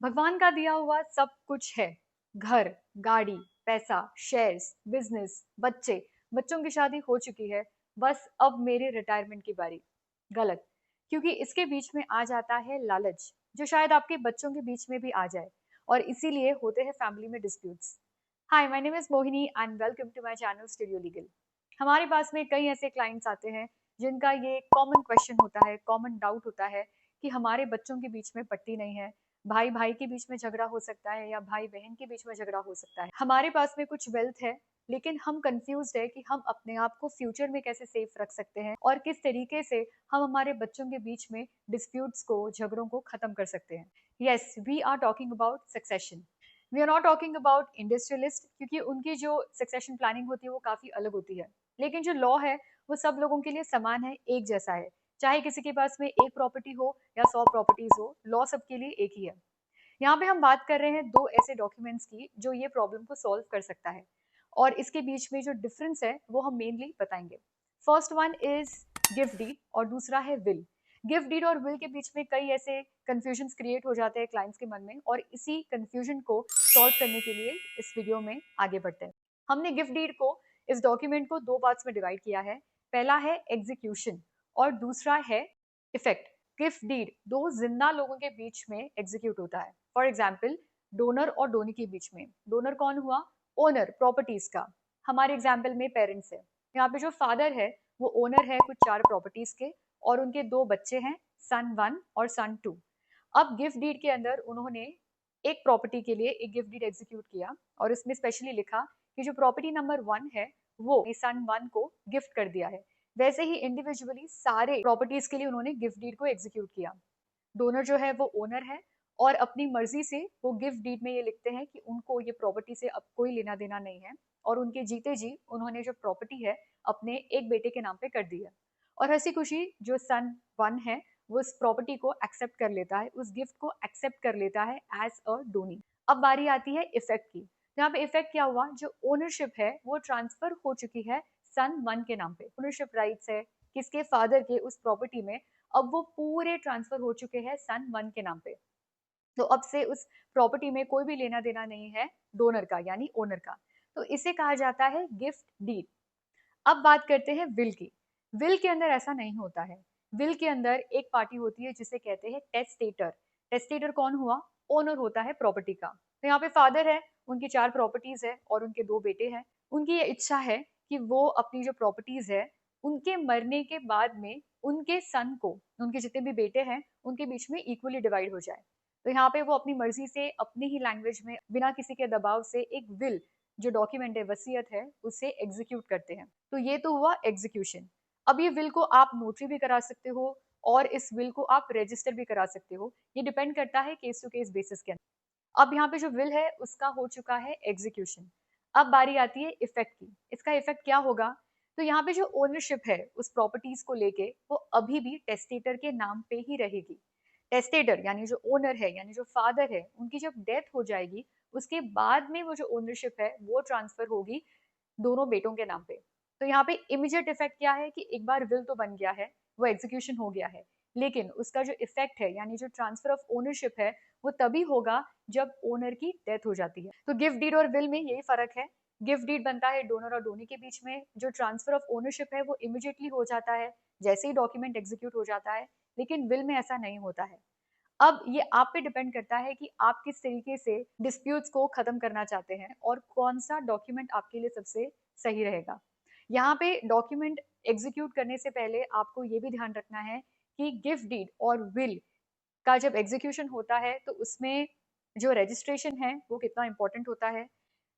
भगवान का दिया हुआ सब कुछ है। घर, गाड़ी, पैसा, शेयर्स, बिजनेस, बच्चे, बच्चों की शादी हो चुकी है। बस अब मेरे रिटायरमेंट की बारी। गलत। क्योंकि इसके बीच में आ जाता है लालच, जो शायद आपके बच्चों के बीच में भी आ जाए, और इसीलिए होते हैं फैमिली में disputes. Hi, my name is Mohini and welcome to my channel studio legal. हमारे पास में कई ऐसे क्लाइंट्स आते हैं जिनका ये कॉमन क्वेश्चन होता है, कॉमन डाउट होता है कि हमारे बच्चों के बीच में पट्टी नहीं है। भाई भाई के बीच में झगड़ा हो सकता है या भाई बहन के बीच में झगड़ा हो सकता है। हमारे पास में कुछ वेल्थ है, लेकिन हम कंफ्यूज है कि हम अपने आप को फ्यूचर में कैसे सेफ रख सकते हैं और किस तरीके से हम हमारे बच्चों के बीच में डिस्प्यूट्स को, झगड़ों को खत्म कर सकते हैं। Yes, we are talking about succession. We are not talking about industrialist, क्योंकि उनकी जो सक्सेशन प्लानिंग होती है वो काफी अलग होती है। लेकिन जो लॉ है वो सब लोगों के लिए समान है, एक जैसा है। चाहे किसी के पास में एक प्रॉपर्टी हो या 100 प्रॉपर्टीज हो, लॉ सबके लिए एक ही है। यहाँ पे हम बात कर रहे हैं दो ऐसे डॉक्यूमेंट्स की जो ये प्रॉब्लम को सॉल्व कर सकता है, और इसके बीच में जो डिफरेंस है वो हम मेनली बताएंगे। First one is gift deed और दूसरा है विल। गिफ्ट डीड और विल के बीच में कई ऐसे कंफ्यूजन क्रिएट हो जाते हैं क्लाइंट्स के मन में, और इसी कंफ्यूजन को सॉल्व करने के लिए इस वीडियो में आगे बढ़ते हैं। हमने गिफ्ट डीड को, इस डॉक्यूमेंट को दो पार्ट्स में डिवाइड किया है। पहला है एग्जीक्यूशन और दूसरा है इफेक्ट। गिफ्ट डीड दो जिंदा लोगों के बीच में एग्जीक्यूट होता है। फॉर एग्जाम्पल, डोनर और डोनी के बीच में। डोनर कौन हुआ? ओनर प्रॉपर्टीज का। हमारे एग्जाम्पल में पेरेंट्स है। यहाँ पे जो फादर है वो ओनर है कुछ 4 प्रॉपर्टीज के, और उनके 2 बच्चे हैं, सन 1 और सन 2। अब गिफ्ट डीड के अंदर उन्होंने एक प्रॉपर्टी के लिए एक गिफ्ट डीड एग्जीक्यूट किया, और इसमें स्पेशली लिखा कि जो प्रॉपर्टी नंबर 1 है वो सन 1 को गिफ्ट कर दिया है। वैसे ही इंडिविजुअली सारे प्रॉपर्टीज के लिए उन्होंने गिफ्ट डीड को एग्जीक्यूट किया। डोनर जो है वो ओनर है, और अपनी मर्जी से वो गिफ्ट डीड में ये लिखते हैं कि उनको ये प्रॉपर्टी से अब कोई लेना देना नहीं है, और उनके जीते जी उन्होंने जो प्रॉपर्टी है अपने एक बेटे के नाम पे कर दी है। और हंसी खुशी जो सन 1 है वो उस प्रॉपर्टी को एक्सेप्ट कर लेता है, उस गिफ्ट को एक्सेप्ट कर लेता है एज अ डोनी। अब बारी आती है इफेक्ट की। यहाँ पे इफेक्ट क्या हुआ? जो ओनरशिप है वो ट्रांसफर हो चुकी है सन 1 के नाम पे। ओनरशिप राइट्स है किसके? फादर के, उस प्रॉपर्टी में। अब वो पूरे ट्रांसफर हो चुके हैं सन 1 के नाम पे। तो अब से उस प्रॉपर्टी में कोई भी लेना देना नहीं है डोनर का, यानी ओनर का। तो इसे कहा जाता है गिफ्ट डीड। अब बात करते हैं विल की। विल के अंदर ऐसा नहीं होता है। विल के अंदर एक पार्टी होती है जिसे कहते हैं टेस्टेटर। टेस्टेटर कौन हुआ? ओनर होता है प्रॉपर्टी का। तो यहाँ पे फादर है, उनकी 4 प्रॉपर्टीज है और उनके 2 बेटे हैं। उनकी ये इच्छा है कि वो अपनी जो प्रॉपर्टीज है उनके मरने के बाद में उनके सन को, उनके जितने भी बेटे हैं उनके बीच में इक्वली डिवाइड हो जाए। तो यहाँ पे वो अपनी मर्जी से, अपनी ही लैंग्वेज में, बिना किसी के दबाव से एक विल, जो डॉक्यूमेंट है, वसीयत है, उसे एग्जीक्यूट करते हैं। तो ये तो हुआ एग्जीक्यूशन। अब ये विल को आप नोटरी भी करा सकते हो, और इस विल को आप रजिस्टर भी करा सकते हो। ये डिपेंड करता है केस टू केस बेसिस के अंदर। अब यहाँ पे जो विल है उसका हो चुका है एग्जीक्यूशन। अब बारी आती है इफेक्ट की। इसका इफेक्ट क्या होगा? तो यहाँ पे जो ओनरशिप है उस प्रॉपर्टीज को लेके वो अभी भी टेस्टेटर के नाम पे ही रहेगी। टेस्टेटर यानी जो ओनर है, यानी जो फादर है, उनकी जब डेथ हो जाएगी उसके बाद में वो जो ओनरशिप है वो ट्रांसफर होगी दोनों बेटों के नाम पे। तो यहाँ पे इमीडिएट इफेक्ट क्या है कि एक बार विल तो बन गया है, वो एग्जीक्यूशन हो गया है, लेकिन उसका जो इफेक्ट है यानी जो ट्रांसफर ऑफ ओनरशिप है वो तभी होगा जब ओनर की डेथ हो जाती है। तो गिफ्ट डीड और विल में यही फर्क है। गिफ्ट डीड बनता है डोनर और डोनी के बीच में, जो ट्रांसफर ऑफ ओनरशिप है वो इमीडिएटली हो जाता है जैसे ही डॉक्यूमेंट एग्जीक्यूट हो जाता है, लेकिन विल में ऐसा नहीं होता है। अब ये आप पे डिपेंड करता है कि आप किस तरीके से डिस्प्यूट्स को खत्म करना चाहते हैं और कौन सा डॉक्यूमेंट आपके लिए सबसे सही रहेगा। यहाँ पे डॉक्यूमेंट एग्जीक्यूट करने से पहले आपको ये भी ध्यान रखना है कि गिफ्ट डीड और विल का जब एग्जीक्यूशन होता है तो उसमें जो रजिस्ट्रेशन है वो कितना इंपॉर्टेंट होता है।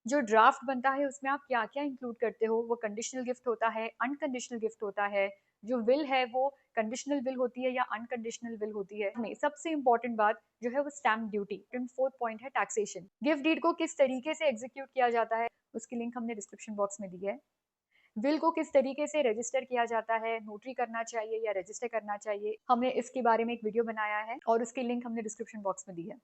जो ड्राफ्ट बनता है उसमें आप क्या क्या इंक्लूड करते हो, वो कंडीशनल गिफ्ट होता है, अनकंडीशनल गिफ्ट होता है। जो विल है वो कंडीशनल विल होती है या अनकंडीशनल विल होती है। नहीं, सबसे इंपॉर्टेंट बात जो है वो स्टैम्प ड्यूटी। फोर्थ पॉइंट है टैक्सेशन। गिफ्ट डीड को किस तरीके से एग्जीक्यूट किया जाता है उसकी लिंक हमने डिस्क्रिप्शन बॉक्स में दी है। विल को किस तरीके से रजिस्टर किया जाता है, नोटरी करना चाहिए या रजिस्टर करना चाहिए, हमने इसके बारे में एक वीडियो बनाया है और उसकी लिंक हमने डिस्क्रिप्शन बॉक्स में दी है।